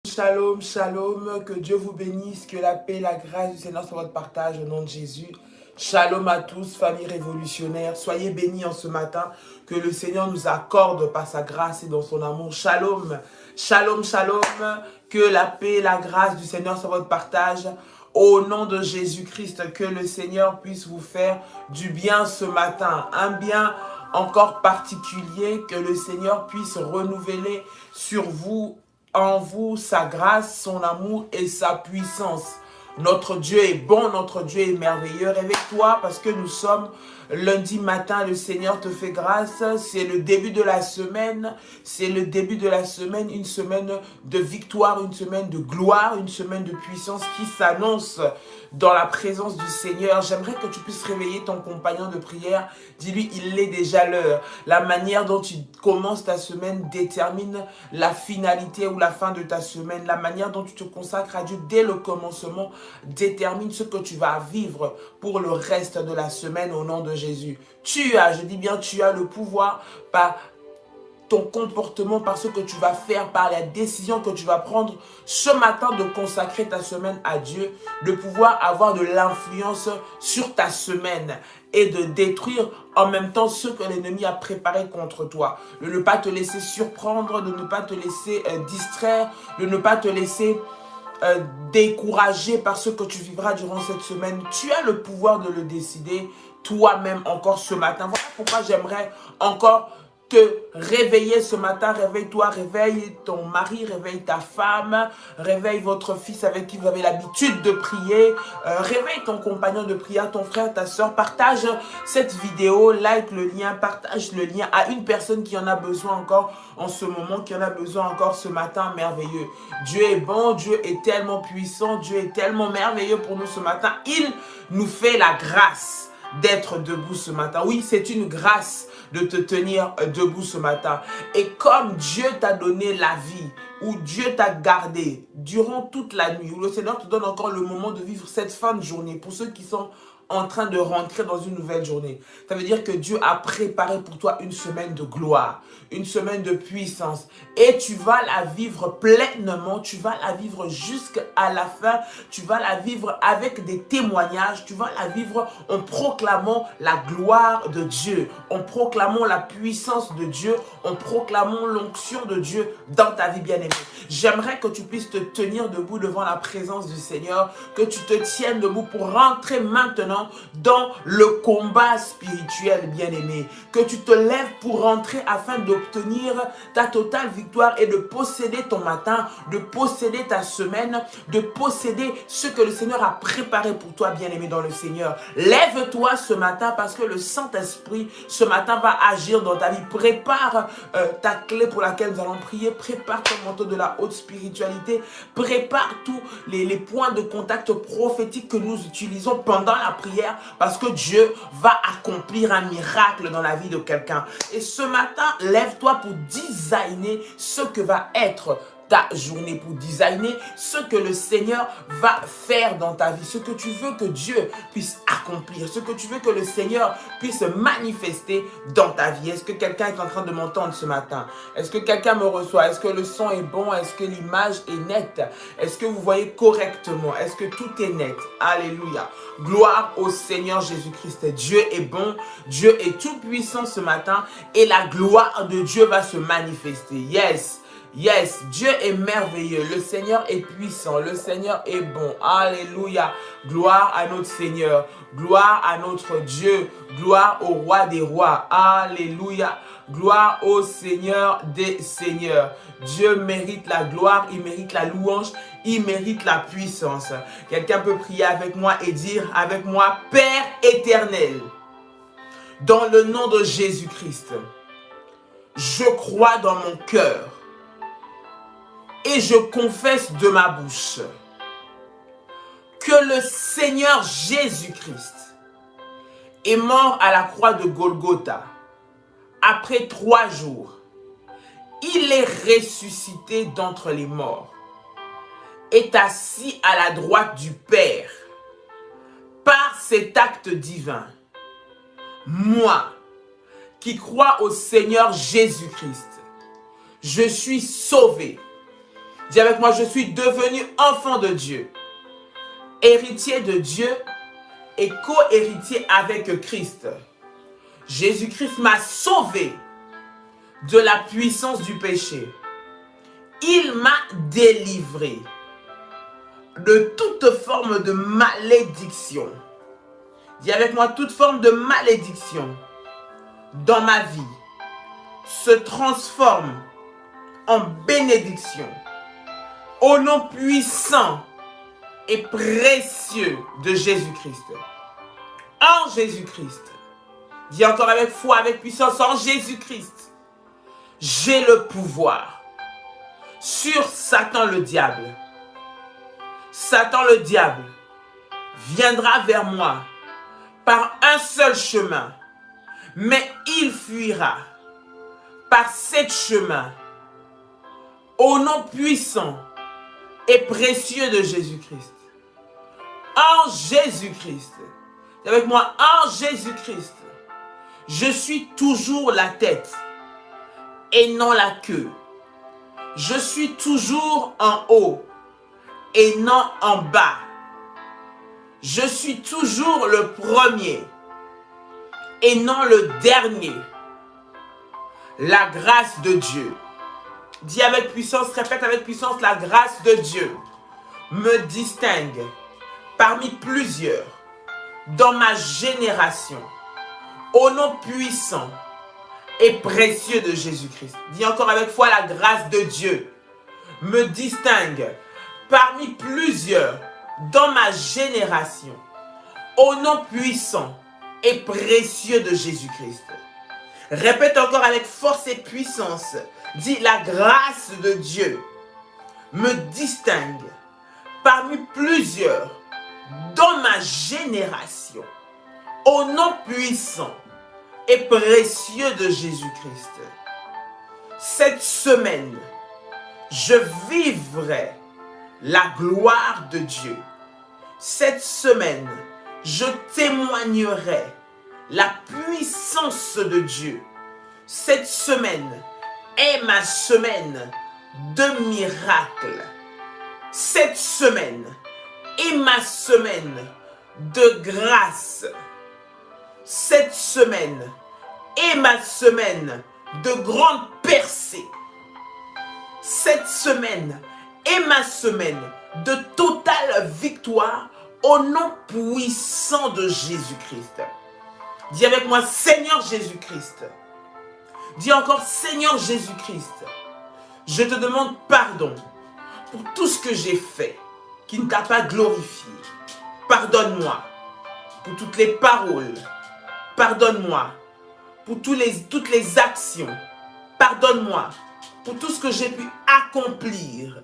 Shalom, shalom, que Dieu vous bénisse, que la paix, la grâce du Seigneur soit votre partage au nom de Jésus. Shalom à tous, famille révolutionnaire, soyez bénis en ce matin, que le Seigneur nous accorde par sa grâce et dans son amour. Shalom, shalom, shalom, que la paix, la grâce du Seigneur soit votre partage. Au nom de Jésus-Christ, que le Seigneur puisse vous faire du bien ce matin, un bien encore particulier, que le Seigneur puisse renouveler sur vous, en vous, sa grâce, son amour et sa puissance. Notre Dieu est bon, notre Dieu est merveilleux. Réveille-toi parce que nous sommes lundi matin, le Seigneur te fait grâce. C'est le début de la semaine. C'est le début de la semaine, une semaine de victoire, une semaine de gloire, une semaine de puissance qui s'annonce dans la présence du Seigneur. J'aimerais que tu puisses réveiller ton compagnon de prière. Dis-lui, il est déjà l'heure. La manière dont tu commences ta semaine détermine la finalité ou la fin de ta semaine. La manière dont tu te consacres à Dieu dès le commencement détermine ce que tu vas vivre pour le reste de la semaine au nom de Jésus. Tu as, je dis bien tu as le pouvoir par ton comportement, par ce que tu vas faire, par la décision que tu vas prendre ce matin de consacrer ta semaine à Dieu, de pouvoir avoir de l'influence sur ta semaine et de détruire en même temps ce que l'ennemi a préparé contre toi. De ne pas te laisser surprendre, de ne pas te laisser distraire, de ne pas te laisser décourager par ce que tu vivras durant cette semaine. Tu as le pouvoir de le décider toi-même encore ce matin. Voilà pourquoi j'aimerais encore te réveiller ce matin. Réveille-toi, réveille ton mari, réveille ta femme, réveille votre fils avec qui vous avez l'habitude de prier, réveille ton compagnon de prière, ton frère, ta soeur. Partage cette vidéo, like le lien, partage le lien à une personne qui en a besoin encore en ce moment, qui en a besoin encore ce matin merveilleux. Dieu est bon, Dieu est tellement puissant, Dieu est tellement merveilleux pour nous ce matin. Il nous fait la grâce d'être debout ce matin. Oui, c'est une grâce de te tenir debout ce matin. Et comme Dieu t'a donné la vie, ou Dieu t'a gardé durant toute la nuit, ou le Seigneur te donne encore le moment de vivre cette fin de journée, pour ceux qui sont en train de rentrer dans une nouvelle journée, ça veut dire que Dieu a préparé pour toi une semaine de gloire, une semaine de puissance, et tu vas la vivre pleinement, tu vas la vivre jusqu'à la fin, tu vas la vivre avec des témoignages, tu vas la vivre en proclamant la gloire de Dieu, en proclamant la puissance de Dieu, en proclamant l'onction de Dieu dans ta vie bien-aimée. J'aimerais que tu puisses te tenir debout devant la présence du Seigneur, que tu te tiennes debout pour rentrer maintenant dans le combat spirituel bien-aimé, que tu te lèves pour rentrer afin d'obtenir ta totale victoire et de posséder ton matin, de posséder ta semaine, de posséder ce que le Seigneur a préparé pour toi bien-aimé dans le Seigneur. Lève-toi ce matin parce que le Saint-Esprit ce matin va agir dans ta vie. Prépare ta clé pour laquelle nous allons prier, prépare ton manteau de la haute spiritualité, prépare tous les points de contact prophétiques que nous utilisons pendant la prière parce que Dieu va accomplir un miracle dans la vie de quelqu'un. Et ce matin, lève-toi pour designer ce que va être ta journée, pour designer ce que le Seigneur va faire dans ta vie, ce que tu veux que Dieu puisse accomplir, ce que tu veux que le Seigneur puisse manifester dans ta vie. Est-ce que quelqu'un est en train de m'entendre ce matin? Est-ce que quelqu'un me reçoit? Est-ce que le son est bon? Est-ce que l'image est nette? Est-ce que vous voyez correctement? Est-ce que tout est net? Alléluia. Gloire au Seigneur Jésus-Christ. Dieu est bon, Dieu est tout puissant ce matin et la gloire de Dieu va se manifester. Yes. Yes, Dieu est merveilleux, le Seigneur est puissant, le Seigneur est bon. Alléluia, gloire à notre Seigneur, gloire à notre Dieu, gloire au Roi des rois. Alléluia, gloire au Seigneur des seigneurs. Dieu mérite la gloire, il mérite la louange, il mérite la puissance. Quelqu'un peut prier avec moi et dire avec moi, Père éternel, dans le nom de Jésus-Christ, je crois dans mon cœur et je confesse de ma bouche que le Seigneur Jésus-Christ est mort à la croix de Golgotha. Après 3 jours, il est ressuscité d'entre les morts, est assis à la droite du Père. Par cet acte divin, moi, qui crois au Seigneur Jésus-Christ, je suis sauvé. Dis avec moi, je suis devenu enfant de Dieu, héritier de Dieu et co-héritier avec Christ. Jésus-Christ m'a sauvé de la puissance du péché. Il m'a délivré de toute forme de malédiction. Dis avec moi, toute forme de malédiction dans ma vie se transforme en bénédiction. Au nom puissant et précieux de Jésus-Christ. En Jésus-Christ. Dis encore avec foi, avec puissance, en Jésus-Christ. J'ai le pouvoir sur Satan le diable. Satan le diable viendra vers moi par un seul chemin, mais il fuira par 7 chemins. Au nom puissant et précieux de Jésus-Christ. En Jésus-Christ. Avec moi, en Jésus-Christ. Je suis toujours la tête et non la queue. Je suis toujours en haut et non en bas. Je suis toujours le premier et non le dernier. La grâce de Dieu. Dis avec puissance, répète avec puissance, la grâce de Dieu me distingue parmi plusieurs dans ma génération. Au nom puissant et précieux de Jésus-Christ. Dis encore avec foi, la grâce de Dieu me distingue parmi plusieurs dans ma génération. Au nom puissant et précieux de Jésus-Christ. Répète encore avec force et puissance. Dis, la grâce de Dieu me distingue parmi plusieurs dans ma génération. Au nom puissant et précieux de Jésus-Christ. Cette semaine, je vivrai la gloire de Dieu. Cette semaine, je témoignerai la puissance de Dieu. Cette semaine est ma semaine de miracles. Cette semaine est ma semaine de grâce. Cette semaine est ma semaine de grande percée. Cette semaine est ma semaine de totale victoire au nom puissant de Jésus-Christ. Dis avec moi, Seigneur Jésus-Christ. Dis encore, Seigneur Jésus-Christ, je te demande pardon pour tout ce que j'ai fait qui ne t'a pas glorifié. Pardonne-moi pour toutes les paroles. Pardonne-moi pour toutes les actions. Pardonne-moi pour tout ce que j'ai pu accomplir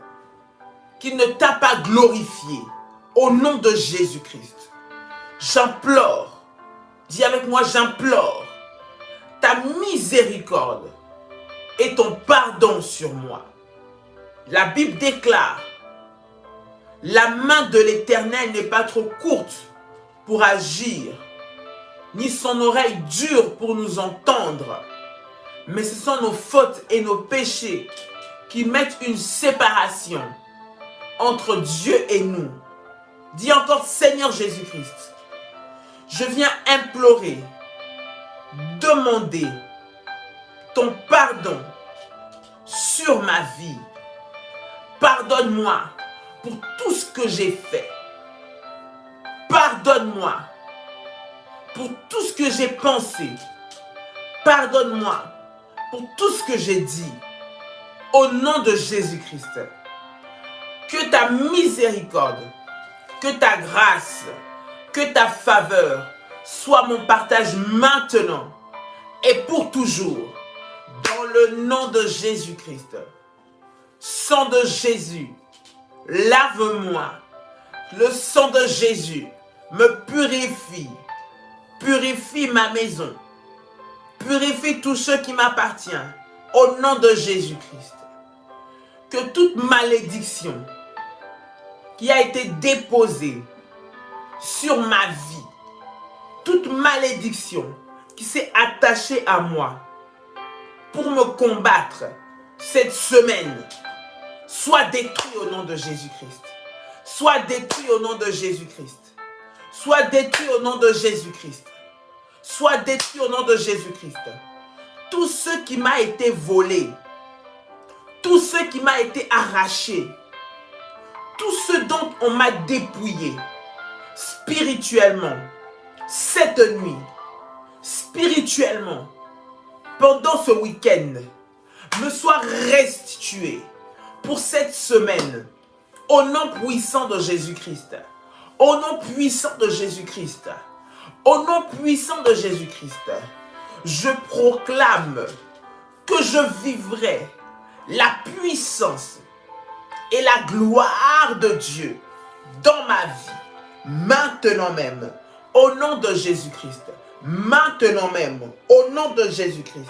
qui ne t'a pas glorifié. Au nom de Jésus-Christ, j'implore, dis avec moi, j'implore ta miséricorde et ton pardon sur moi. La Bible déclare, la main de l'Éternel n'est pas trop courte pour agir, ni son oreille dure pour nous entendre. Mais ce sont nos fautes et nos péchés qui mettent une séparation entre Dieu et nous. Dis encore, Seigneur Jésus-Christ, je viens implorer, demander ton pardon sur ma vie. Pardonne-moi pour tout ce que j'ai fait. Pardonne-moi pour tout ce que j'ai pensé. Pardonne-moi pour tout ce que j'ai dit. Au nom de Jésus-Christ, que ta miséricorde, que ta grâce, que ta faveur soit mon partage maintenant et pour toujours. Dans le nom de Jésus-Christ. Sang de Jésus, lave-moi. Le sang de Jésus me purifie. Purifie ma maison. Purifie tout ce qui m'appartient. Au nom de Jésus-Christ. Que toute malédiction qui a été déposée sur ma vie, toute malédiction qui s'est attachée à moi pour me combattre cette semaine, Sois détruit au nom de Jésus-Christ. Sois détruit au nom de Jésus-Christ. Sois détruit au nom de Jésus-Christ. Sois détruit au nom de Jésus-Christ. Tout ce qui m'a été volé, tout ce qui m'a été arraché, tout ce dont on m'a dépouillé spirituellement, cette nuit, spirituellement, pendant ce week-end, me soit restitué pour cette semaine, au nom puissant de Jésus-Christ. Au nom puissant de Jésus-Christ. Au nom puissant de Jésus-Christ. Je proclame que je vivrai la puissance et la gloire de Dieu dans ma vie, maintenant même, au nom de Jésus-Christ. Maintenant même, au nom de Jésus-Christ.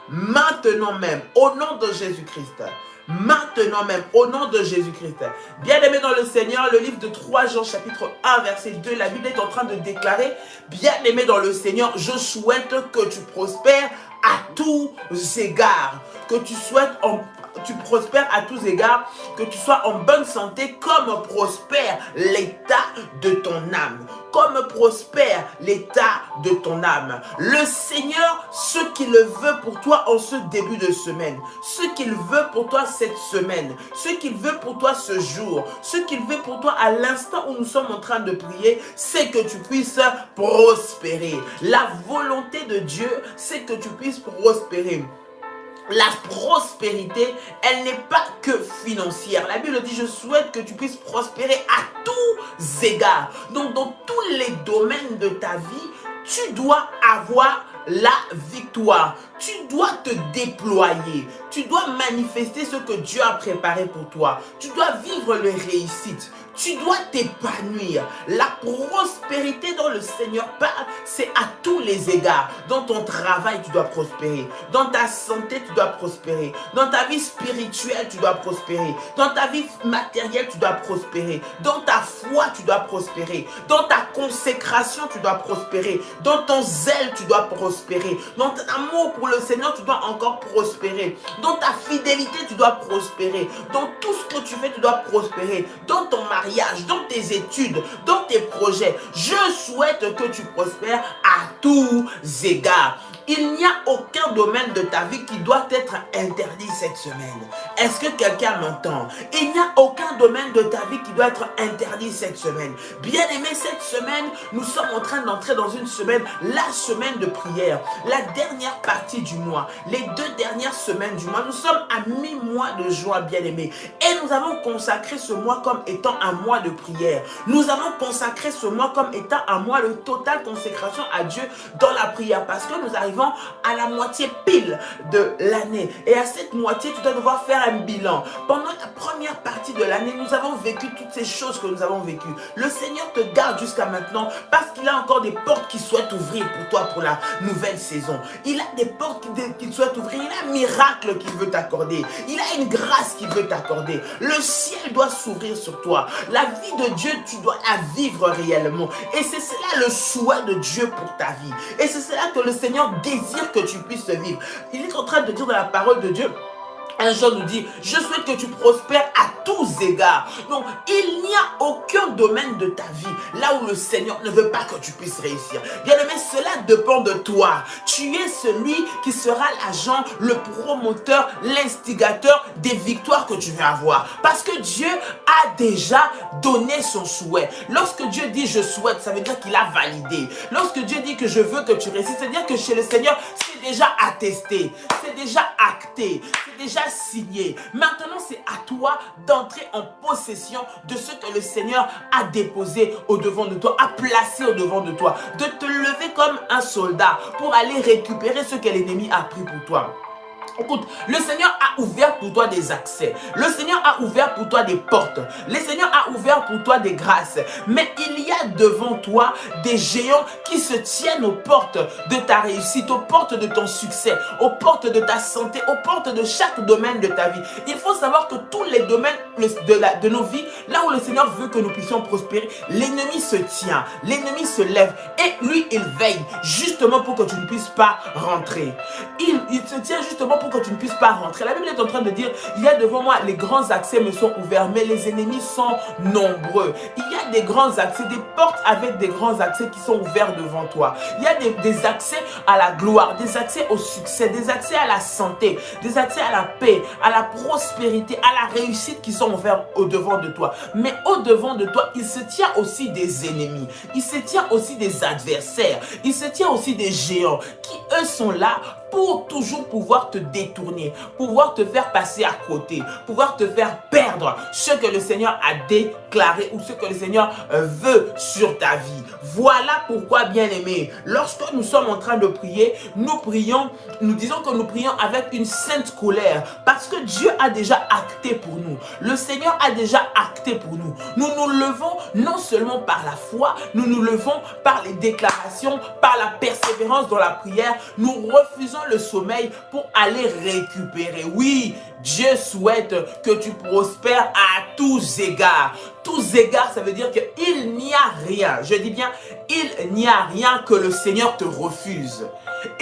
Maintenant même, au nom de Jésus-Christ. Maintenant même, au nom de Jésus-Christ. Bien-aimé dans le Seigneur, le livre de 3 Jean, chapitre 1, verset 2, la Bible est en train de déclarer, bien-aimé dans le Seigneur, je souhaite que tu prospères à tous égards, que tu prospères à tous égards, que tu sois en bonne santé, comme prospère l'état de ton âme. Comme prospère l'état de ton âme. Le Seigneur, ce qu'il veut pour toi en ce début de semaine, ce qu'il veut pour toi cette semaine, ce qu'il veut pour toi ce jour, ce qu'il veut pour toi à l'instant où nous sommes en train de prier, c'est que tu puisses prospérer. La volonté de Dieu, c'est que tu puisses prospérer. La prospérité, elle n'est pas que financière. La Bible dit, je souhaite que tu puisses prospérer à tous égards. Donc, dans tous les domaines de ta vie, tu dois avoir la victoire. Tu dois te déployer. Tu dois manifester ce que Dieu a préparé pour toi. Tu dois vivre les réussites. Tu dois t'épanouir. La prospérité dont le Seigneur parle, c'est à tous les égards. Dans ton travail, tu dois prospérer. Dans ta santé, tu dois prospérer. Dans ta vie spirituelle, tu dois prospérer. Dans ta vie matérielle, tu dois prospérer. Dans ta foi, tu dois prospérer. Dans ta consécration, tu dois prospérer. Dans ton zèle, tu dois prospérer. Dans ton amour pour le Seigneur, tu dois encore prospérer. Dans ta fidélité, tu dois prospérer. Dans tout ce que tu fais, tu dois prospérer. Dans ton mariage, dans tes études, dans tes projets, je souhaite que tu prospères à tous égards. Il n'y a aucun domaine de ta vie qui doit être interdit cette semaine. Est-ce que quelqu'un m'entend? Il n'y a aucun domaine de ta vie qui doit être interdit cette semaine. Bien aimé, cette semaine, nous sommes en train d'entrer dans une semaine, la semaine de prière, la dernière partie du mois, les 2 dernières semaines du mois. Nous sommes à mi-mois de juin, bien aimé. Et nous avons consacré ce mois comme étant un mois de prière. Nous avons consacré ce mois comme étant un mois de totale consécration à Dieu dans la prière. Parce que nous arrivons à la moitié pile de l'année. Et à cette moitié, tu dois devoir faire un bilan. Pendant la première partie de l'année, nous avons vécu toutes ces choses que nous avons vécues. Le Seigneur te garde jusqu'à maintenant parce qu'il a encore des portes qu'il souhaite ouvrir pour toi pour la nouvelle saison. Il a des portes qu'il souhaite ouvrir. Il a un miracle qu'il veut t'accorder. Il a une grâce qu'il veut t'accorder. Le ciel doit s'ouvrir sur toi. La vie de Dieu, tu dois la vivre réellement. Et c'est cela le souhait de Dieu pour ta vie. Et c'est cela que le Seigneur désire que tu puisses vivre. Il est en train de dire dans la parole de Dieu, un jour nous dit, je souhaite que tu prospères à tous égards. Donc, il n'y a aucun domaine de ta vie là où le Seigneur ne veut pas que tu puisses réussir. Bien aimé, cela dépend de toi. Tu es celui qui sera l'agent, le promoteur, l'instigateur des victoires que tu veux avoir. Parce que Dieu a déjà donné son souhait. Lorsque Dieu dit je souhaite, ça veut dire qu'il a validé. Lorsque Dieu dit que je veux que tu réussisses, c'est-à-dire que chez le Seigneur, c'est déjà attesté, c'est déjà acté, c'est déjà signé. Maintenant, c'est à toi d'entrer en possession de ce que le Seigneur a déposé au devant de toi, a placé au devant de toi, de te lever comme un soldat pour aller récupérer ce que l'ennemi a pris pour toi. Écoute, le Seigneur a ouvert pour toi des accès. Le Seigneur a ouvert pour toi des portes. Le Seigneur a ouvert pour toi des grâces. Mais il y a devant toi des géants qui se tiennent aux portes de ta réussite, aux portes de ton succès, aux portes de ta santé, aux portes de chaque domaine de ta vie. Il faut savoir que tous les domaines de nos vies, là où le Seigneur veut que nous puissions prospérer, l'ennemi se tient, l'ennemi se lève et lui, il veille justement pour que tu ne puisses pas rentrer. Il se tient justement pour pour que tu ne puisses pas rentrer. La Bible est en train de dire, il y a devant moi, les grands accès me sont ouverts, mais les ennemis sont nombreux. Il y a des grands accès, des portes avec des grands accès qui sont ouverts devant toi. Il y a des accès à la gloire, des accès au succès, des accès à la santé, des accès à la paix, à la prospérité, à la réussite qui sont ouverts au-devant de toi. Mais au-devant de toi, il se tient aussi des ennemis. Il se tient aussi des adversaires. Il se tient aussi des géants qui, eux, sont là pour toujours pouvoir te détourner, pouvoir te faire passer à côté, pouvoir te faire perdre ce que le Seigneur a déclaré ou ce que le Seigneur veut sur ta vie. Voilà pourquoi, bien-aimés, lorsque nous sommes en train de prier, nous prions, nous disons que nous prions avec une sainte colère parce que Dieu a déjà acté pour nous. Le Seigneur a déjà acté pour nous. Nous nous levons non seulement par la foi, nous nous levons par les déclarations, par la persévérance dans la prière. Nous refusons le sommeil pour aller récupérer. Oui, Dieu souhaite que tu prospères à tous égards. Tous égards, ça veut dire qu'il n'y a rien. Je dis bien, il n'y a rien que le Seigneur te refuse.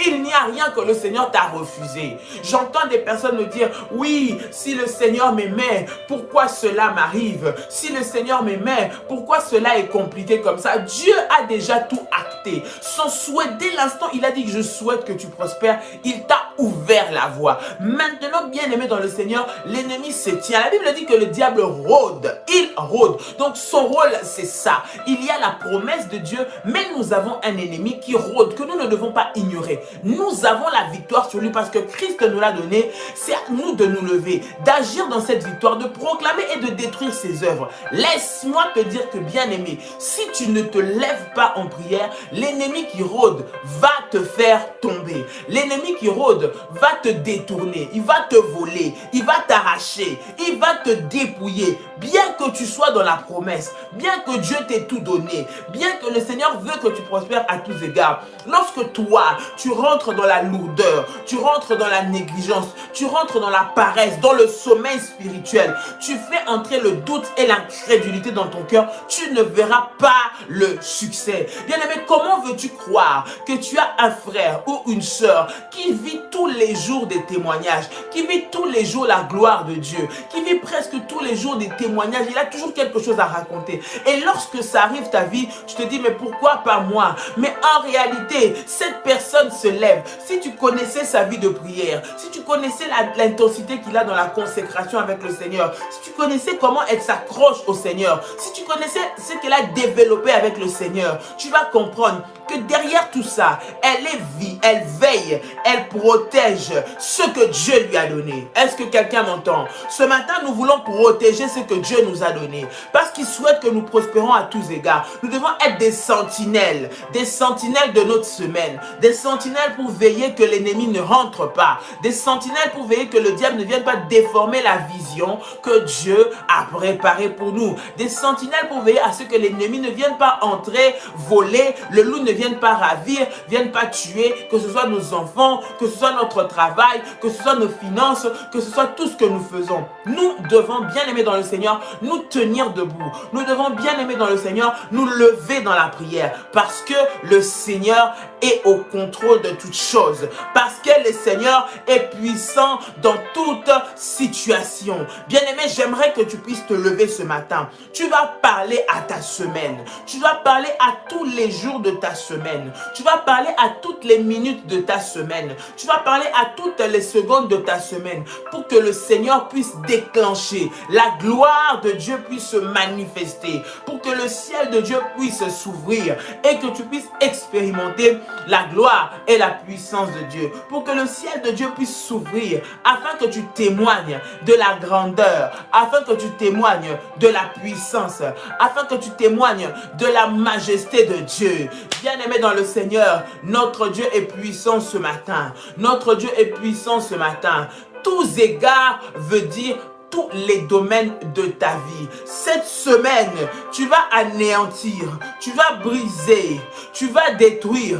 Il n'y a rien que le Seigneur t'a refusé. J'entends des personnes me dire, oui, si le Seigneur m'aimait, pourquoi cela m'arrive? Si le Seigneur m'aimait, pourquoi cela est compliqué comme ça? Dieu a déjà tout acté. Son souhait, dès l'instant, il a dit que je souhaite que tu prospères, il t'a ouvert la voie. Maintenant, bien aimé dans le Seigneur, l'ennemi se tient. La Bible dit que le diable rôde. Il rôde. Donc, son rôle, c'est ça. Il y a la promesse de Dieu, mais nous avons un ennemi qui rôde, que nous ne devons pas ignorer. Nous avons la victoire sur lui parce que Christ nous l'a donné. C'est à nous de nous lever, d'agir dans cette victoire, de proclamer et de détruire ses œuvres. Laisse-moi te dire que, bien aimé, si tu ne te lèves pas en prière, l'ennemi qui rôde va te faire tomber. L'ennemi qui rôde va te détourner, il va te voler, il va t'arracher, il va te dépouiller. Bien que tu sois dans la promesse, bien que Dieu t'ait tout donné, bien que le Seigneur veut que tu prospères à tous égards, lorsque toi, tu rentres dans la lourdeur, tu rentres dans la négligence, tu rentres dans la paresse, dans le sommeil spirituel, tu fais entrer le doute et l'incrédulité dans ton cœur, tu ne verras pas le succès. Bien-aimé, comment veux-tu croire que tu as un frère ou une sœur qui vit tous les jours des témoignages, qui vit tous les jours la gloire de Dieu, qui vit presque tous les jours des témoignages, il a toujours quelque chose à raconter. Et lorsque ça arrive ta vie, tu te dis, mais pourquoi pas moi? Mais en réalité, cette personne se lève. Si tu connaissais sa vie de prière, si tu connaissais l'intensité qu'il a dans la consécration avec le Seigneur, si tu connaissais comment elle s'accroche au Seigneur, si tu connaissais ce qu'elle a développé avec le Seigneur, tu vas comprendre que derrière tout ça, elle est vie, elle veille, elle protège ce que Dieu lui a donné. Est-ce que quelqu'un m'entend? Ce matin, nous voulons protéger ce que Dieu nous a donné parce qu'il souhaite que nous prospérons à tous égards. Nous devons être des sentinelles de notre semaine, des sentinelles pour veiller que l'ennemi ne rentre pas, des sentinelles pour veiller que le diable ne vienne pas déformer la vision que Dieu a préparée pour nous, des sentinelles pour veiller à ce que l'ennemi ne vienne pas entrer, voler, le loup ne vienne pas ravir, vienne pas tuer, que ce soit nos enfants, que ce soit notre travail, que ce soit nos finances, que ce soit tout ce que nous faisons. Nous devons, bien aimer dans le Seigneur, nous tenir debout. Nous devons, bien aimer dans le Seigneur, nous lever dans la prière parce que le Seigneur est au contrôle de toutes choses, parce que le Seigneur est puissant dans toute situation. Bien-aimé, j'aimerais que tu puisses te lever ce matin. Tu vas parler à ta semaine. Tu vas parler à tous les jours de ta semaine. Tu vas parler à toutes les minutes de ta semaine. Tu vas parler à toutes les secondes de ta semaine pour que le Seigneur puisse déclencher, la gloire de Dieu puisse se manifester, pour que le ciel de Dieu puisse s'ouvrir et que tu puisses expérimenter la gloire et la puissance de Dieu, pour que le ciel de Dieu puisse s'ouvrir afin que tu témoignes de la grandeur, afin que tu témoignes de la puissance, afin que tu témoignes de la majesté de Dieu. Bien-aimé dans le Seigneur, notre Dieu est puissant ce matin. Notre Dieu est puissant ce matin. Tous égards veut dire tous les domaines de ta vie. Cette semaine, tu vas anéantir, tu vas briser, tu vas détruire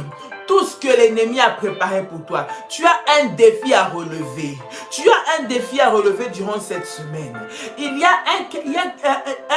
tout ce que l'ennemi a préparé pour toi. Tu as un défi à relever. Tu as un défi à relever durant cette semaine. Il y a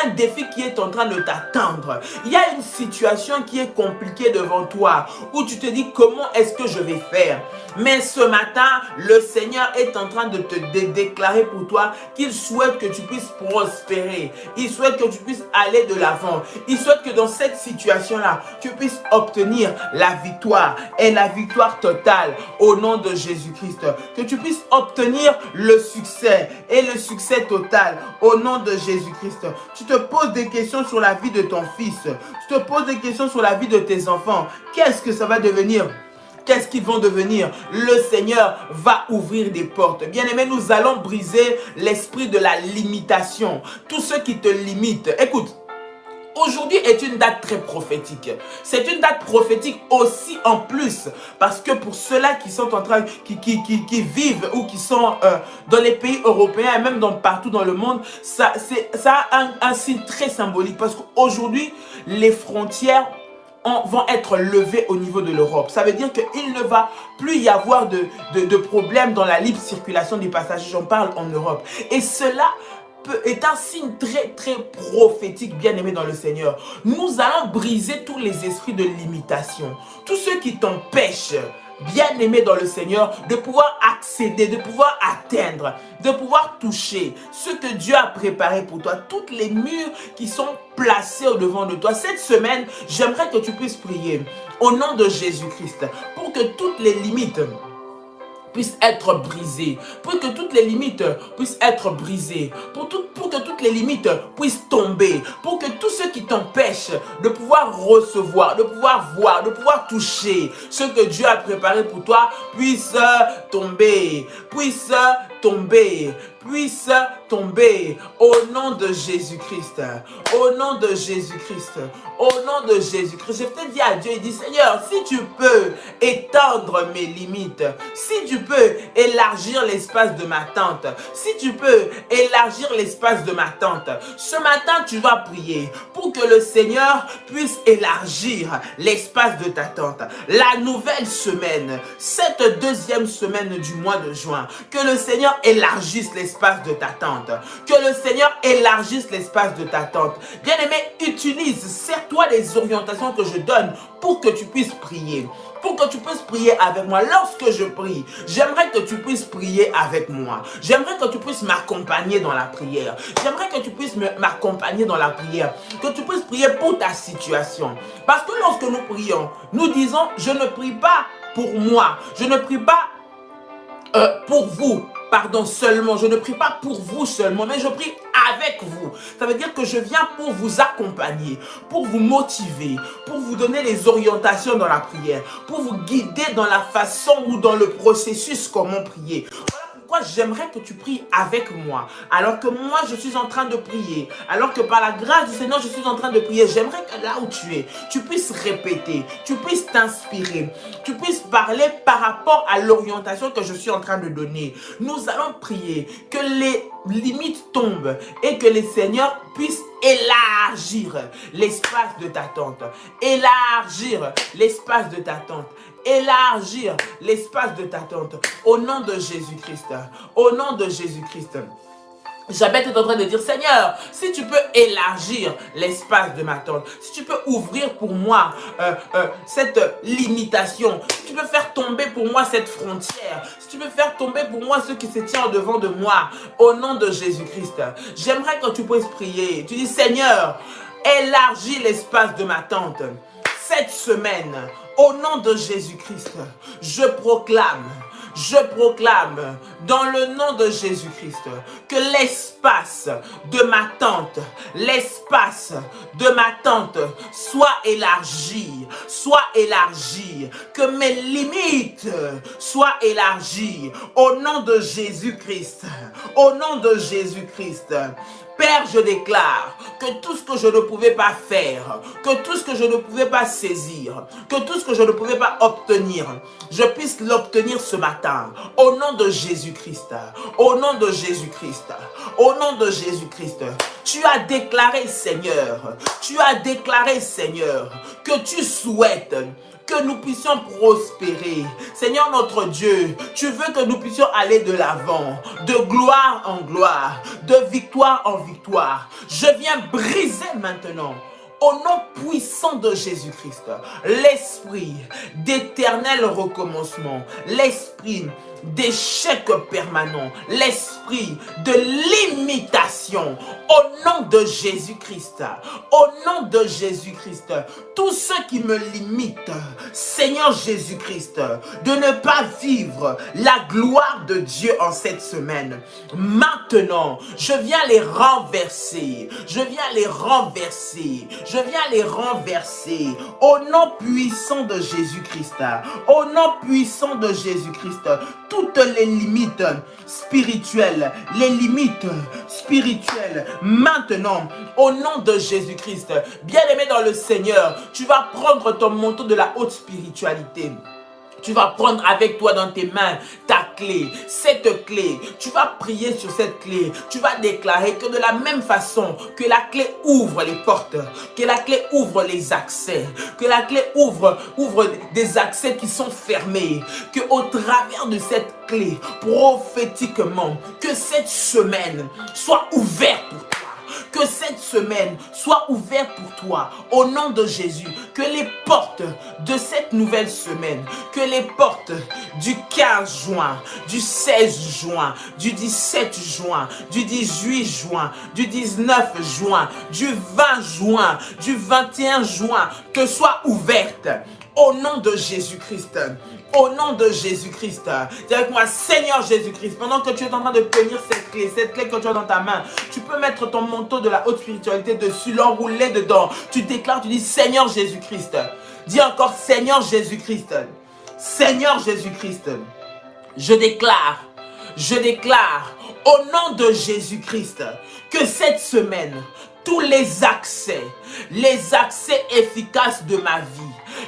un défi qui est en train de t'attendre. Il y a une situation qui est compliquée devant toi, où tu te dis comment est-ce que je vais faire. Mais ce matin, le Seigneur est en train de te déclarer pour toi qu'il souhaite que tu puisses prospérer. Il souhaite que tu puisses aller de l'avant. Il souhaite que dans cette situation-là, tu puisses obtenir la victoire et la victoire totale au nom de Jésus-Christ. Que tu puisses obtenir le succès et le succès total au nom de Jésus-Christ. Tu te poses des questions sur la vie de ton fils. Tu te poses des questions sur la vie de tes enfants. Qu'est-ce que ça va devenir? Qu'est-ce qu'ils vont devenir? Le Seigneur va ouvrir des portes. Bien-aimés, nous allons briser l'esprit de la limitation. Tous ceux qui te limitent. Écoute, aujourd'hui est une date très prophétique. C'est une date prophétique aussi en plus. Parce que pour ceux-là qui sont en train, qui vivent ou qui sont dans les pays européens et même partout dans le monde, ça a un signe très symbolique. Parce qu'aujourd'hui, les frontières vont être levés au niveau de l'Europe. Ça veut dire qu'il ne va plus y avoir de problème dans la libre circulation des passagers. J'en parle en Europe. Et cela est un signe très très prophétique, bien aimé dans le Seigneur. Nous allons briser tous les esprits de limitation. Tous ceux qui t'empêchent, bien aimé dans le Seigneur, de pouvoir accéder, de pouvoir atteindre, de pouvoir toucher ce que Dieu a préparé pour toi, toutes les murs qui sont placés au devant de toi. Cette semaine, j'aimerais que tu puisses prier au nom de Jésus-Christ pour que toutes les limites puissent être brisées, pour que toutes les limites puissent être brisées, pour que toutes les limites puissent tomber, pour que tous ceux qui t'empêchent de pouvoir recevoir, de pouvoir voir, de pouvoir toucher ce que Dieu a préparé pour toi puissent tomber, puissent tomber, puisse tomber au nom de Jésus-Christ, au nom de Jésus-Christ, au nom de Jésus-Christ. Je te dis à Dieu, il dit, Seigneur, si tu peux étendre mes limites, si tu peux élargir l'espace de ma tente, si tu peux élargir l'espace de ma tente, ce matin tu vas prier pour que le Seigneur puisse élargir l'espace de ta tente. La nouvelle semaine, cette deuxième semaine du mois de juin, que le Seigneur élargisse l'espace de ta tente, que le Seigneur élargisse l'espace de ta tente. Bien-aimé, utilise, sers-toi des orientations que je donne pour que tu puisses prier. Pour que tu puisses prier avec moi. Lorsque je prie, j'aimerais que tu puisses prier avec moi. J'aimerais que tu puisses m'accompagner dans la prière. J'aimerais que tu puisses m'accompagner dans la prière. Que tu puisses prier pour ta situation. Parce que lorsque nous prions, nous disons, je ne prie pas pour moi. Je ne prie pas pour vous. Pardon, seulement, je ne prie pas pour vous seulement, mais je prie avec vous. Ça veut dire que je viens pour vous accompagner, pour vous motiver, pour vous donner les orientations dans la prière, pour vous guider dans la façon ou dans le processus comment prier. Voilà pourquoi j'aimerais que tu pries avec moi, alors que moi je suis en train de prier, alors que par la grâce du Seigneur je suis en train de prier. J'aimerais que là où tu es, tu puisses répéter, tu puisses t'inspirer, tu puisses parler par rapport à l'orientation que je suis en train de donner. Nous allons prier que les limites tombent et que le Seigneur puisse élargir l'espace de ta tente, élargir l'espace de ta tente, élargir l'espace de ta tente au nom de Jésus-Christ, au nom de Jésus-Christ. Jabez est en train de dire, Seigneur, si tu peux élargir l'espace de ma tente, si tu peux ouvrir pour moi cette limitation, si tu peux faire tomber pour moi cette frontière, si tu peux faire tomber pour moi ce qui se tient au devant de moi, au nom de Jésus-Christ, j'aimerais que tu puisses prier. Tu dis, Seigneur, élargis l'espace de ma tente. Cette semaine, au nom de Jésus-Christ, je proclame dans le nom de Jésus-Christ que l'espace de ma tente, soit élargi, que mes limites soient élargies au nom de Jésus-Christ, au nom de Jésus-Christ. Père, je déclare que tout ce que je ne pouvais pas faire, que tout ce que je ne pouvais pas saisir, que tout ce que je ne pouvais pas obtenir, je puisse l'obtenir ce matin. Au nom de Jésus-Christ, au nom de Jésus-Christ, au nom de Jésus-Christ. Tu as déclaré, Seigneur, que tu souhaites que nous puissions prospérer. Seigneur notre Dieu, tu veux que nous puissions aller de l'avant, de gloire en gloire, de victoire en victoire. Je viens briser maintenant, au nom puissant de Jésus-Christ, l'esprit d'éternel recommencement, l'esprit d'échec permanent, l'esprit de limitation, au nom de Jésus-Christ, au nom de Jésus-Christ, tous ceux qui me limitent, Seigneur Jésus-Christ, de ne pas vivre la gloire de Dieu en cette semaine, maintenant, je viens les renverser, je viens les renverser, je viens les renverser, au nom puissant de Jésus-Christ, au nom puissant de Jésus-Christ, toutes les limites spirituelles, maintenant, au nom de Jésus-Christ. Bien-aimé dans le Seigneur, tu vas prendre ton manteau de la haute spiritualité. Tu vas prendre avec toi dans tes mains ta clé, cette clé. Tu vas prier sur cette clé. Tu vas déclarer que de la même façon que la clé ouvre les portes, que la clé ouvre les accès, que la clé ouvre des accès qui sont fermés, que au travers de cette clé, prophétiquement, que cette semaine soit ouverte pour toi. Que cette semaine soit ouverte pour toi, au nom de Jésus. Que les portes de cette nouvelle semaine, que les portes du 15 juin, du 16 juin, du 17 juin, du 18 juin, du 19 juin, du 20 juin, du 21 juin, que soient ouvertes. Au nom de Jésus-Christ, au nom de Jésus-Christ, dis avec moi, Seigneur Jésus-Christ, pendant que tu es en train de tenir cette clé que tu as dans ta main, tu peux mettre ton manteau de la haute spiritualité dessus, l'enrouler dedans. Tu déclares, tu dis, Seigneur Jésus-Christ. Dis encore, Seigneur Jésus-Christ. Seigneur Jésus-Christ, je déclare, au nom de Jésus-Christ, que cette semaine, tous les accès efficaces de ma vie,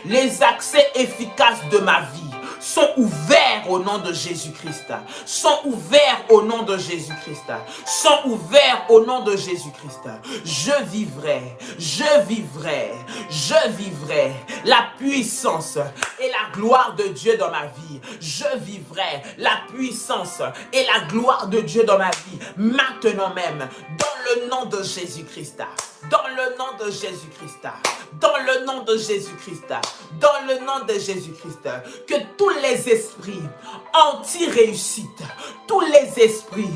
les accès efficaces de ma vie sont ouverts au nom de Jésus-Christ, sont ouverts au nom de Jésus-Christ, sont ouverts au nom de Jésus-Christ. Je vivrai la puissance et la gloire de Dieu dans ma vie. Je vivrai la puissance et la gloire de Dieu dans ma vie, maintenant même, dans le nom de Jésus-Christ. Dans le nom de Jésus-Christ, dans le nom de Jésus-Christ, dans le nom de Jésus-Christ, que tous les esprits anti-réussite, tous les esprits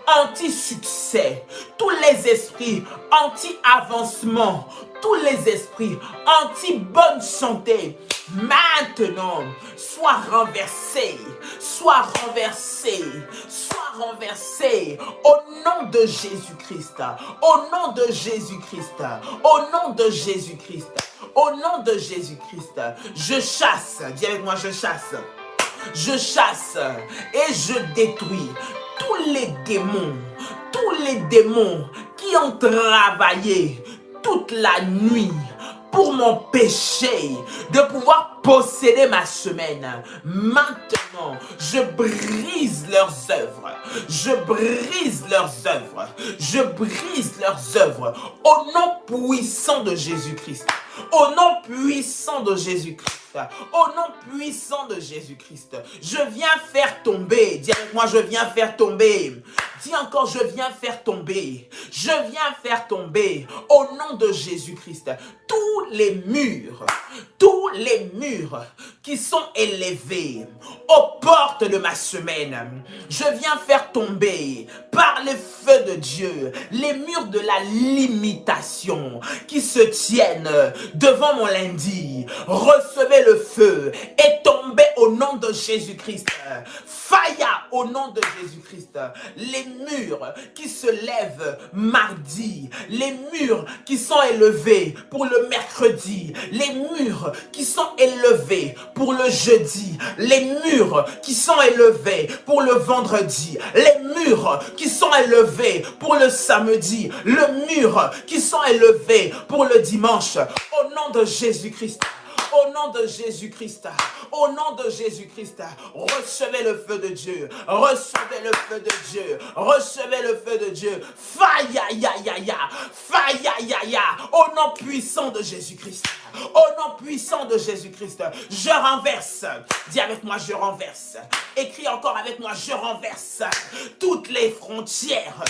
anti-succès, tous les esprits anti-avancement, tous les esprits anti-bonne santé, maintenant, soient renversés, au nom de Jésus-Christ, au nom de Jésus-Christ, au nom de Jésus-Christ, au nom de Jésus-Christ. Je chasse, dis avec moi, je chasse et je détruis tous les démons qui ont travaillé toute la nuit pour m'empêcher de pouvoir posséder ma semaine. Maintenant, je brise leurs œuvres. Au nom puissant de Jésus-Christ. Au nom puissant de Jésus-Christ. Au nom puissant de Jésus-Christ. Je viens faire tomber. Dis avec moi, je viens faire tomber. Dis encore, je viens faire tomber. Je viens faire tomber au nom de Jésus-Christ tous les murs qui sont élevés aux portes de ma semaine. Je viens faire tomber par le feu de Dieu les murs de la limitation qui se tiennent devant mon lundi. Recevez le feu et tombez au nom de Jésus-Christ. Faya au nom de Jésus-Christ. Les murs qui se lèvent mardi, les murs qui sont élevés pour le mercredi, les murs qui sont élevés pour le jeudi, les murs qui sont élevés pour le vendredi, les murs qui sont élevés pour le samedi, le mur qui sont élevés pour le dimanche, au nom de Jésus-Christ. Au nom de Jésus-Christ, au nom de Jésus-Christ, recevez le feu de Dieu, recevez le feu de Dieu, recevez le feu de Dieu, faya ya ya ya, faya ya ya, au nom puissant de Jésus-Christ. Au nom puissant de Jésus-Christ, je renverse. Dis avec moi, je renverse. Écris encore avec moi, je renverse toutes les frontières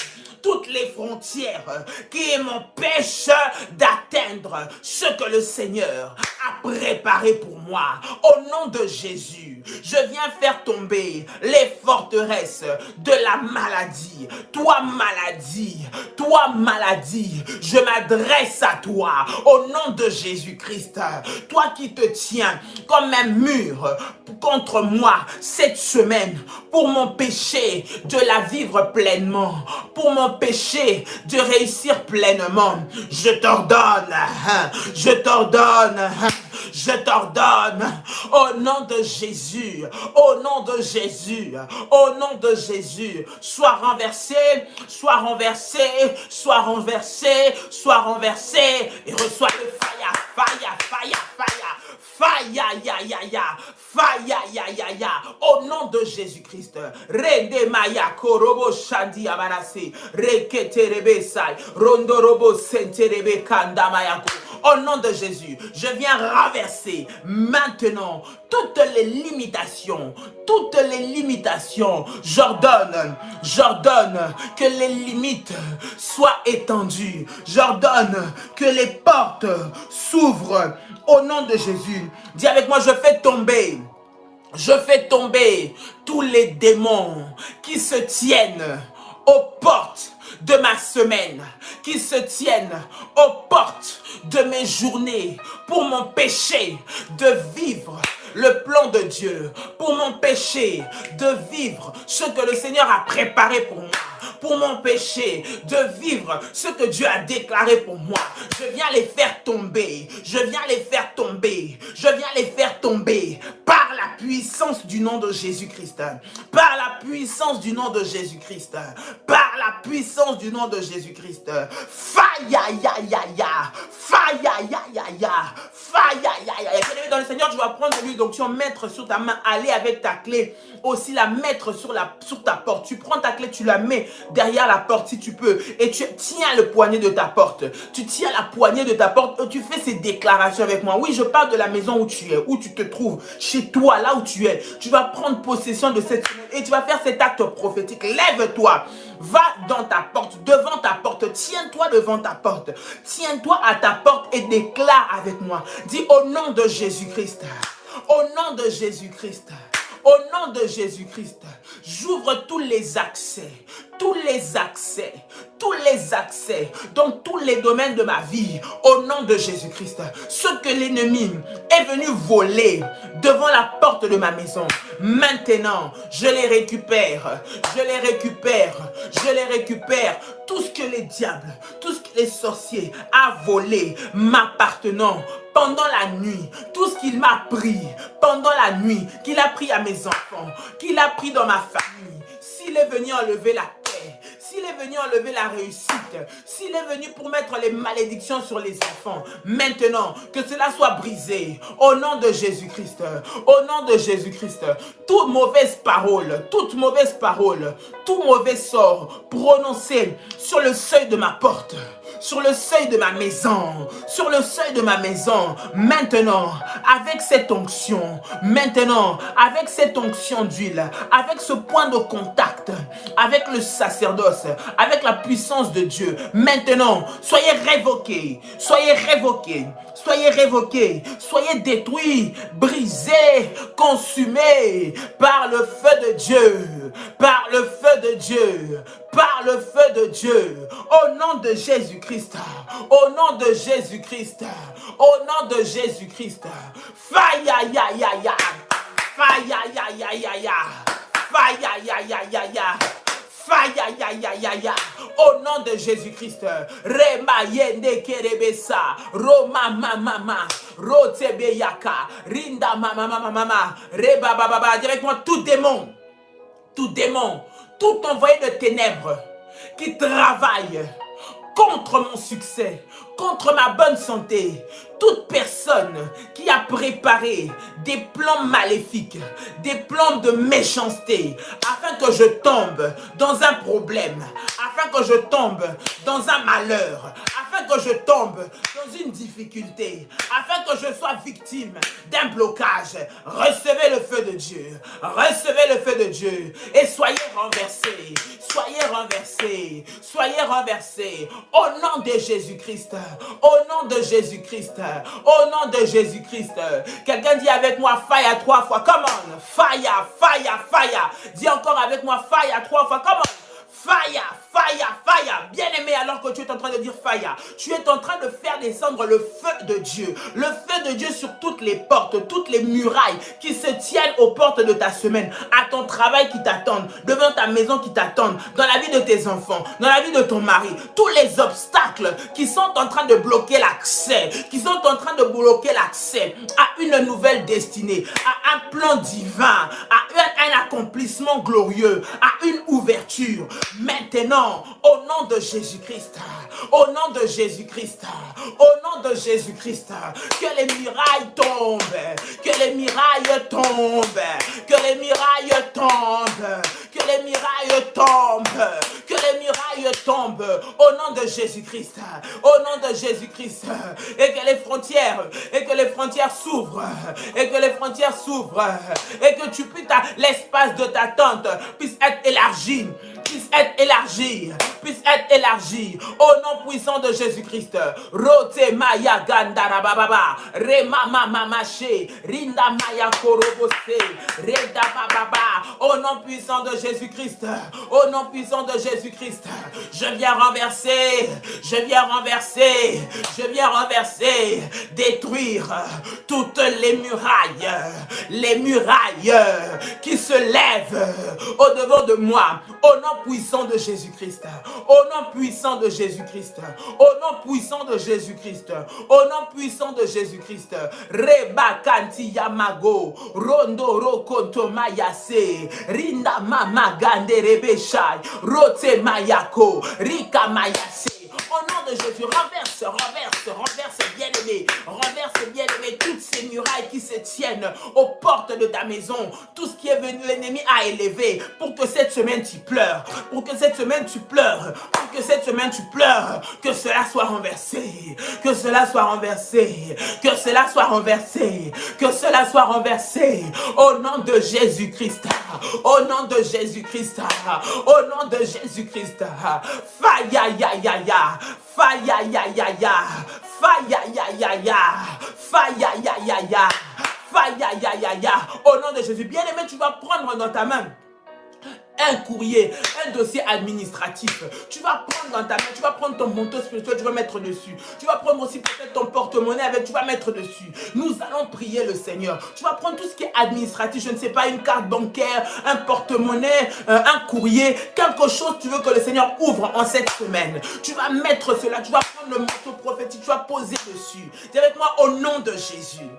qui m'empêchent d'atteindre ce que le Seigneur a préparé pour moi. Au nom de Jésus, je viens faire tomber les forteresses de la maladie. Toi maladie, je m'adresse à toi au nom de Jésus-Christ. Toi qui te tiens comme un mur contre moi cette semaine pour m'empêcher de la vivre pleinement, pour m'empêcher de réussir pleinement. Je t'ordonne, au nom de Jésus, sois renversé et reçois le fire. Au nom de Jésus-Christ. Rende maya korobo shandi amanase. Reketerebe sai. Rondorobo senterebe kanda mayako. Au nom de Jésus, je viens renverser maintenant toutes les limitations. J'ordonne que les limites soient étendues. J'ordonne que les portes s'ouvrent au nom de Jésus. Dis avec moi, je fais tomber tous les démons qui se tiennent aux portes de ma semaine, qui se tiennent aux portes de mes journées pour m'empêcher de vivre le plan de Dieu, pour m'empêcher de vivre ce que le Seigneur a préparé pour moi, pour m'empêcher de vivre ce que Dieu a déclaré pour moi. Je viens les faire tomber, par la puissance du nom de Jésus-Christ, par la puissance du nom de Jésus-Christ, par la puissance du nom de Jésus-Christ. Bien-aimé dans le Seigneur, tu vas prendre l'huile, donc tu vas mettre sur ta main, aller avec ta clé, aussi la mettre sur ta porte. Tu prends ta clé, tu la mets derrière la porte si tu peux, et tu tiens le poignet de ta porte. Tu tiens la poignée de ta porte et tu fais ces déclarations avec moi. Oui, je parle de la maison où tu es, où tu te trouves, chez toi, là où tu es. Tu vas prendre possession de cette semaine et tu vas faire cet acte prophétique. Lève-toi, va dans ta porte, devant ta porte, tiens-toi devant ta porte, tiens-toi à ta porte et déclare avec moi. Dis au nom de Jésus-Christ, au nom de Jésus-Christ, au nom de Jésus-Christ, j'ouvre tous les accès dans tous les domaines de ma vie, au nom de Jésus-Christ. Ce que l'ennemi est venu voler devant la porte de ma maison, maintenant, je les récupère. Tout ce que les diables, tout ce que les sorciers ont volé m'appartenant pendant la nuit, tout ce qu'il m'a pris pendant la nuit, qu'il a pris à mes enfants, qu'il a pris dans ma famille, s'il est venu enlever la paix, s'il est venu enlever la réussite, s'il est venu pour mettre les malédictions sur les enfants, maintenant, que cela soit brisé, au nom de Jésus-Christ, au nom de Jésus-Christ. Toute mauvaise parole, tout mauvais sort prononcé sur le seuil de ma porte, sur le seuil de ma maison, maintenant, avec cette onction d'huile, avec ce point de contact, avec le sacerdoce, avec la puissance de Dieu, maintenant, soyez révoqués, soyez détruits, brisés, consumés par le feu de Dieu, au nom de Jésus-Christ, au nom de Jésus-Christ, Rema yende kerebesa, Roma mama, Rotebeyaka, Rinda mama, Reba baba, dis avec moi tout démon, tout envoyé de ténèbres qui travaille contre mon succès, contre ma bonne santé, toute personne qui a préparé des plans maléfiques, des plans de méchanceté, afin que je tombe dans un problème, afin que je tombe dans un malheur, afin afin que je tombe dans une difficulté, afin que je sois victime d'un blocage. Recevez le feu de Dieu, recevez le feu de Dieu et soyez renversés, soyez renversés, soyez renversés au nom de Jésus-Christ, au nom de Jésus-Christ, au nom de Jésus-Christ. Quelqu'un dit avec moi fire 3 fois, come on, fire, fire, fire. Dis encore avec moi fire 3 fois, come on. Fire, fire, fire. Bien-aimé, alors que tu es en train de dire fire, tu es en train de faire descendre le feu de Dieu. Le feu de Dieu sur toutes les portes, toutes les murailles qui se tiennent aux portes de ta semaine, à ton travail qui t'attendent, devant ta maison qui t'attendent, dans la vie de tes enfants, dans la vie de ton mari. Tous les obstacles qui sont en train de bloquer l'accès, qui sont en train de bloquer l'accès à une nouvelle destinée, à un plan divin, à un accomplissement glorieux, à une ouverture. Maintenant, au nom de Jésus-Christ, au nom de Jésus-Christ, au nom de Jésus-Christ, que les murailles tombent, que les murailles tombent, que les murailles tombent, que les murailles tombent, que les murailles tombent, au nom de Jésus-Christ, au nom de Jésus-Christ, et que les frontières s'ouvrent, et que les frontières s'ouvrent, et que tu puisses, l'espace de ta tente puisse être élargi, puisse être élargi au nom puissant de Jésus-Christ. Rote maya gandara bababa, rema mama maché, rinda maya korobose, reda bababa, au nom puissant de Jésus-Christ, au nom puissant de Jésus-Christ, je viens renverser, je viens renverser, je viens renverser, détruire toutes les murailles qui se lèvent au-devant de moi, au nom puissant de Jésus-Christ, au nom puissant de Jésus-Christ, au nom puissant de Jésus-Christ, au nom puissant de Jésus-Christ. Reba kanti yamago, rondo rokoto mayase, rinda mama gande rebeshai, rote mayako, rika mayase. Au nom de Jésus, renverse, bien-aimé, toutes ces murailles qui se tiennent aux portes de ta maison, tout ce qui est venu, l'ennemi a élevé pour que cette semaine tu pleures, pour que cette semaine tu pleures, pour que cette semaine tu pleures, que cela soit renversé, que cela soit renversé, que cela soit renversé, que cela soit renversé, au nom de Jésus-Christ, au nom de Jésus-Christ, au nom de Jésus-Christ, faya ya ya ya, faya ya ya ya, faya ya ya ya, faya ya ya ya, faya ya ya ya, au nom de Jésus. Bien-aimé, tu vas prendre dans ta main un courrier, un dossier administratif. Tu vas prendre dans ta main, tu vas prendre ton manteau spirituel, tu vas mettre dessus. Tu vas prendre aussi peut-être ton porte-monnaie avec, tu vas mettre dessus. Nous allons prier le Seigneur. Tu vas prendre tout ce qui est administratif, je ne sais pas, une carte bancaire, un porte-monnaie, un courrier, quelque chose tu veux que le Seigneur ouvre en cette semaine. Tu vas mettre cela, tu vas prendre le manteau prophétique, tu vas poser dessus. Dis avec moi au nom de Jésus.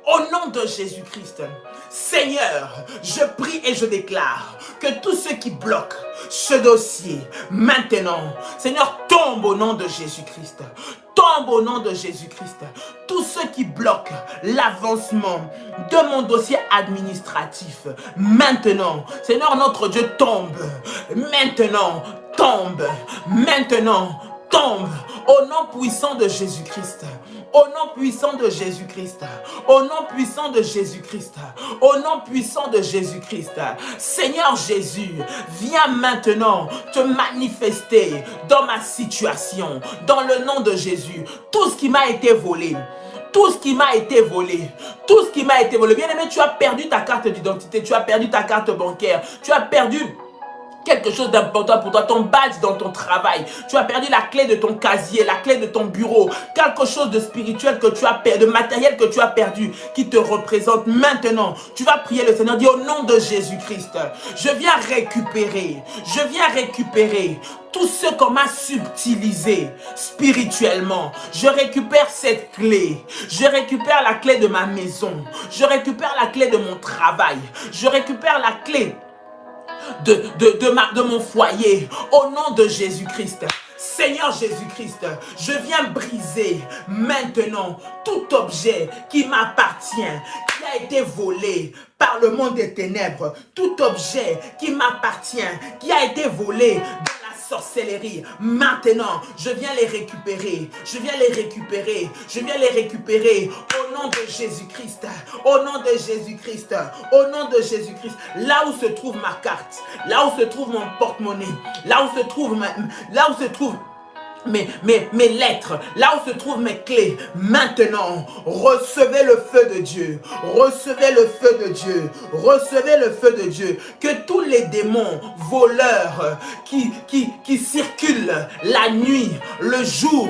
Au nom de Jésus-Christ, Seigneur, je prie et je déclare que tous ceux qui bloquent ce dossier, maintenant, Seigneur, tombe au nom de Jésus-Christ. Tombe au nom de Jésus-Christ. Tous ceux qui bloquent l'avancement de mon dossier administratif, maintenant, Seigneur notre Dieu, tombe. Maintenant, tombe. Maintenant, tombe. Au nom puissant de Jésus-Christ. Au nom puissant de Jésus-Christ, au nom puissant de Jésus-Christ, au nom puissant de Jésus-Christ. Seigneur Jésus, viens maintenant te manifester dans ma situation, dans le nom de Jésus. Tout ce qui m'a été volé, tout ce qui m'a été volé, tout ce qui m'a été volé. Bien-aimé, tu as perdu ta carte d'identité, tu as perdu ta carte bancaire, tu as perdu quelque chose d'important pour toi, ton badge dans ton travail. Tu as perdu la clé de ton casier, la clé de ton bureau. Quelque chose de spirituel que tu as perdu, de matériel que tu as perdu, qui te représente maintenant. Tu vas prier le Seigneur, dis au nom de Jésus-Christ, je viens récupérer tout ce qu'on m'a subtilisé spirituellement. Je récupère cette clé. Je récupère la clé de ma maison. Je récupère la clé de mon travail. Je récupère la clé de mon foyer, au nom de Jésus-Christ. Seigneur Jésus-Christ, je viens briser maintenant tout objet qui m'appartient, qui a été volé par le monde des ténèbres, tout objet qui m'appartient, qui a été volé dans la sorcellerie. Maintenant, je viens les récupérer. Je viens les récupérer. Je viens les récupérer au nom de Jésus-Christ. Au nom de Jésus-Christ. Au nom de Jésus-Christ. Là où se trouve ma carte, là où se trouve mon porte-monnaie, là où se trouve mes lettres, là où se trouvent mes clés, maintenant, recevez le feu de Dieu, recevez le feu de Dieu, recevez le feu de Dieu, que tous les démons voleurs qui circulent la nuit, le jour,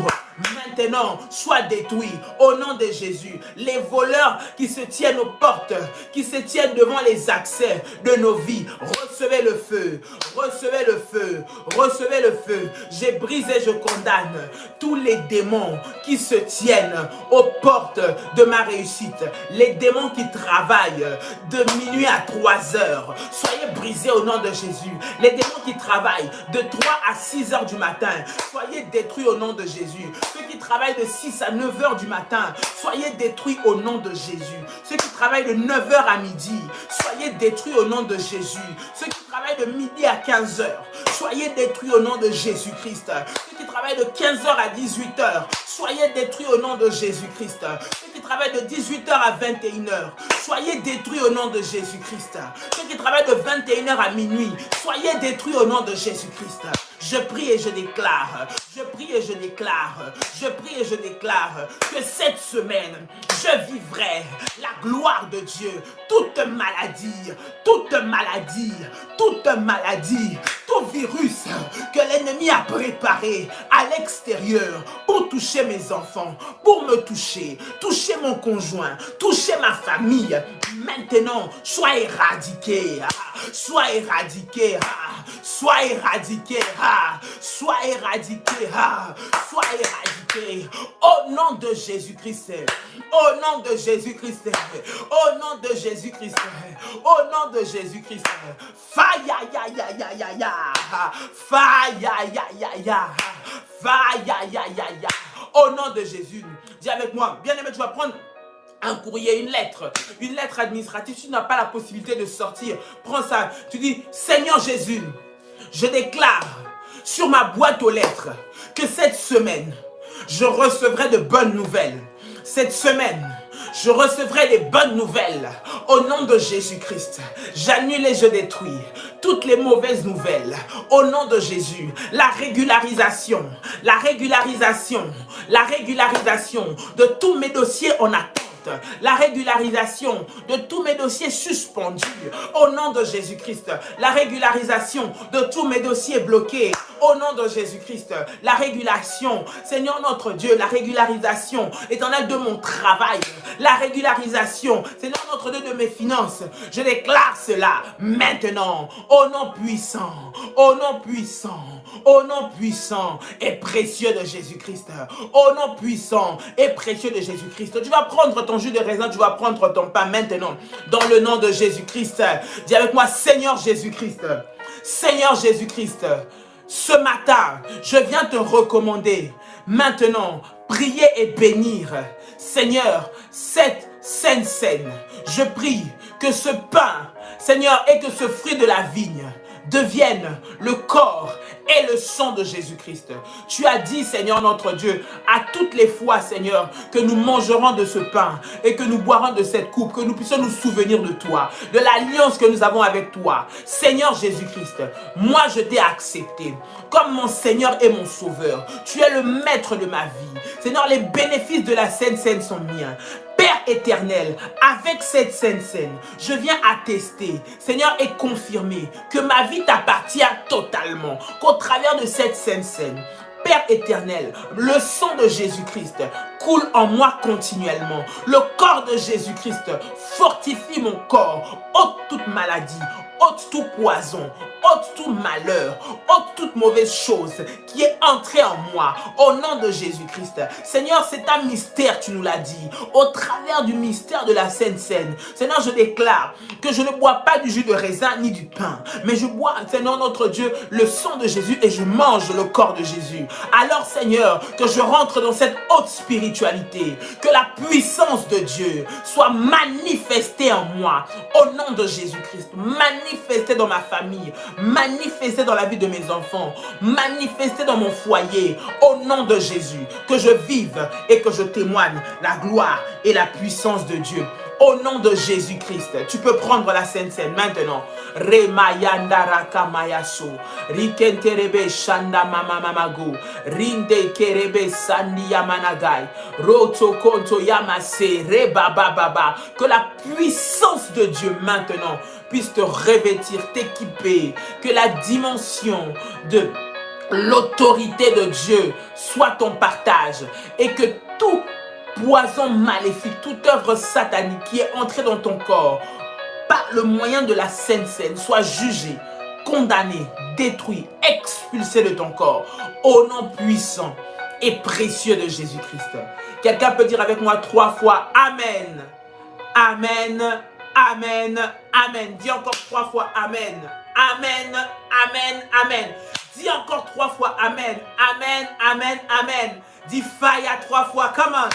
maintenant soient détruits au nom de Jésus. Les voleurs qui se tiennent aux portes, qui se tiennent devant les accès de nos vies, recevez le feu, recevez le feu, recevez le feu. J'ai brisé, je condamne tous les démons qui se tiennent aux portes de ma réussite, les démons qui travaillent de minuit à 3 heures, soyez brisés au nom de Jésus. Les démons qui travaillent de 3 à 6 heures du matin, soyez détruits au nom de Jésus. Ceux qui travaillent de 6 à 9 heures du matin, soyez détruits au nom de Jésus. Ceux qui travaillent de 9 heures à midi, soyez détruits au nom de Jésus. Ceux qui travaillent de midi à 15 heures, soyez détruits au nom de Jésus-Christ. Ceux qui travaillent de 15 heures à 18 heures, soyez détruits au nom de Jésus-Christ. Ceux qui travaillent de 18 heures à 21 heures, soyez détruits au nom de Jésus-Christ. Ceux qui travaillent de 21 heures à minuit, soyez détruits au nom de Jésus-Christ. Je prie et je déclare, je prie et je déclare, je prie et je déclare que cette semaine, je vivrai la gloire de Dieu. Toute maladie, toute maladie, toute maladie, tout virus que l'ennemi a préparé à l'extérieur pour toucher mes enfants, pour me toucher, toucher mon conjoint, toucher ma famille, maintenant, sois éradiqué, sois éradiqué, sois éradiqué, sois éradiqué, sois éradiqué, au nom de Jésus-Christ, au nom de Jésus-Christ, au nom de Jésus-Christ, au nom de Jésus-Christ, faille, aïe, aïe, aïe, aïe, faille, aïe, aïe, aïe, faille, aïe, aïe, aïe, au nom de Jésus. Dis avec moi, bien-aimé, tu vas prendre un courrier, une lettre administrative. Si tu n'as pas la possibilité de sortir, prends ça. Tu dis, Seigneur Jésus, je déclare sur ma boîte aux lettres que cette semaine, je recevrai de bonnes nouvelles. Cette semaine, je recevrai des bonnes nouvelles au nom de Jésus-Christ. J'annule et je détruis toutes les mauvaises nouvelles au nom de Jésus. La régularisation de tous mes dossiers en attente. La régularisation de tous mes dossiers suspendus au nom de Jésus-Christ. La régularisation de tous mes dossiers bloqués au nom de Jésus-Christ. La régulation, Seigneur notre Dieu, la régularisation éternelle de mon travail. La régularisation, Seigneur notre Dieu, de mes finances. Je déclare cela maintenant au nom puissant, au nom puissant, au nom puissant et précieux de Jésus-Christ. Au nom puissant et précieux de Jésus-Christ. Tu vas prendre ton jus de raisin, tu vas prendre ton pain maintenant. Dans le nom de Jésus-Christ. Dis avec moi, Seigneur Jésus-Christ. Seigneur Jésus-Christ. Ce matin, je viens te recommander. Maintenant, prier et bénir. Seigneur, cette sainte scène, je prie que ce pain, Seigneur, et que ce fruit de la vigne deviennent le corps et le sang de Jésus-Christ. Tu as dit, Seigneur notre Dieu, à toutes les fois, Seigneur, que nous mangerons de ce pain et que nous boirons de cette coupe, que nous puissions nous souvenir de toi, de l'alliance que nous avons avec toi. Seigneur Jésus-Christ, moi je t'ai accepté comme mon Seigneur et mon Sauveur. Tu es le maître de ma vie. Seigneur, les bénéfices de la Sainte Seine sont miens. Père éternel, avec cette Sainte Seine, je viens attester, Seigneur, et confirmer que ma vie t'appartient totalement, qu'au travers de cette Sainte Seine, Père éternel, le sang de Jésus-Christ coule en moi continuellement. Le corps de Jésus-Christ fortifie mon corps, ôte toute maladie, ôte tout poison, ôte tout malheur, ôte toute mauvaise chose qui est entrée en moi, au nom de Jésus-Christ. Seigneur, c'est un mystère, tu nous l'as dit, au travers du mystère de la Sainte Seine. Seigneur, je déclare que je ne bois pas du jus de raisin ni du pain, mais je bois, Seigneur notre Dieu, le sang de Jésus et je mange le corps de Jésus. Alors, Seigneur, que je rentre dans cette haute spiritualité, que la puissance de Dieu soit manifestée en moi, au nom de Jésus-Christ. Manifestée manifester dans ma famille, manifester dans la vie de mes enfants, manifester dans mon foyer, au nom de Jésus, que je vive et que je témoigne la gloire et la puissance de Dieu. Au nom de Jésus-Christ, tu peux prendre la Sainte Seine maintenant. Remayanda rakamayaso, rikenterebe shanda mama mamago, rinde kerebe sandi yamanagai, roto konto yamase, rebaba baba. Que la puissance de Dieu maintenant puisse te revêtir, t'équiper. Que la dimension de l'autorité de Dieu soit ton partage et que tout poison maléfique, toute œuvre satanique qui est entrée dans ton corps par le moyen de la Sainte Seine soit jugée, condamnée, détruite, expulsée de ton corps au nom puissant et précieux de Jésus-Christ. Quelqu'un peut dire avec moi 3 fois Amen, Amen, Amen, Amen. Dis encore 3 fois Amen, Amen, Amen, Amen. Dis encore 3 fois Amen, Amen, Amen, Amen. Dis fire 3 fois, come on.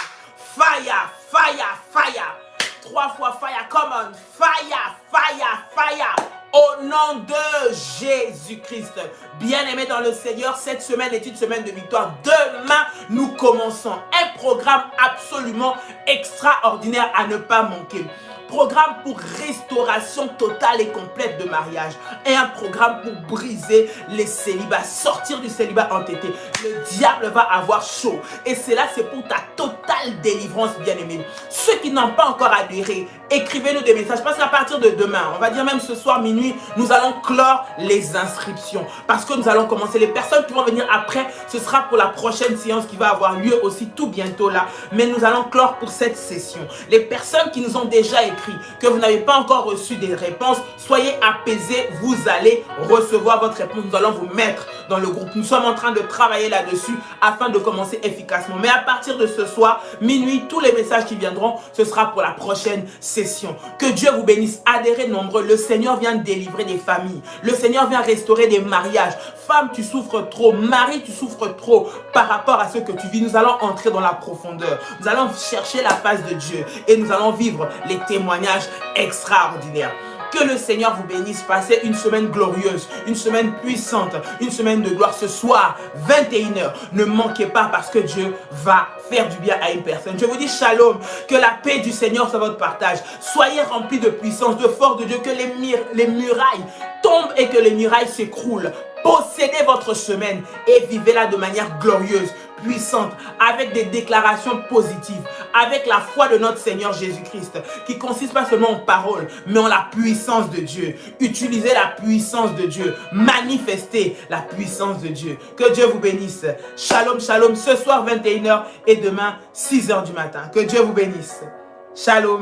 Fire, fire, fire. 3 fois fire, come on. Fire, fire, fire. Au nom de Jésus-Christ. Bien-aimés dans le Seigneur, cette semaine est une semaine de victoire. Demain, nous commençons un programme absolument extraordinaire à ne pas manquer. Programme pour restauration totale et complète de mariage. Et un programme pour briser les célibats, sortir du célibat entêté. Le diable va avoir chaud. Et cela, c'est pour ta totale délivrance, bien-aimés. Ceux qui n'ont pas encore adhéré, écrivez-nous des messages. Parce qu'à partir de demain, on va dire même ce soir minuit, nous allons clore les inscriptions. Parce que nous allons commencer. Les personnes qui vont venir après, ce sera pour la prochaine séance qui va avoir lieu aussi tout bientôt là. Mais nous allons clore pour cette session. Les personnes qui nous ont déjà écrit, que vous n'avez pas encore reçu des réponses, soyez apaisés, vous allez recevoir votre réponse. Nous allons vous mettre dans le groupe. Nous sommes en train de travailler là-dessus afin de commencer efficacement. Mais à partir de ce soir, minuit, tous les messages qui viendront, ce sera pour la prochaine session. Que Dieu vous bénisse. Adhérez nombreux. Le Seigneur vient délivrer des familles. Le Seigneur vient restaurer des mariages. Femme, tu souffres trop. Mari, tu souffres trop par rapport à ce que tu vis. Nous allons entrer dans la profondeur. Nous allons chercher la face de Dieu et nous allons vivre les témoignages extraordinaires. Que le Seigneur vous bénisse. Passez une semaine glorieuse, une semaine puissante, une semaine de gloire. Ce soir, 21h, ne manquez pas parce que Dieu va faire du bien à une personne. Je vous dis shalom, que la paix du Seigneur soit votre partage. Soyez remplis de puissance, de force de Dieu, que les murailles tombent et que les murailles s'écroulent. Possédez votre semaine et vivez-la de manière glorieuse, puissante, avec des déclarations positives, avec la foi de notre Seigneur Jésus-Christ, qui consiste pas seulement en paroles, mais en la puissance de Dieu. Utilisez la puissance de Dieu, manifestez la puissance de Dieu. Que Dieu vous bénisse. Shalom, shalom, ce soir 21h et demain 6h du matin. Que Dieu vous bénisse. Shalom.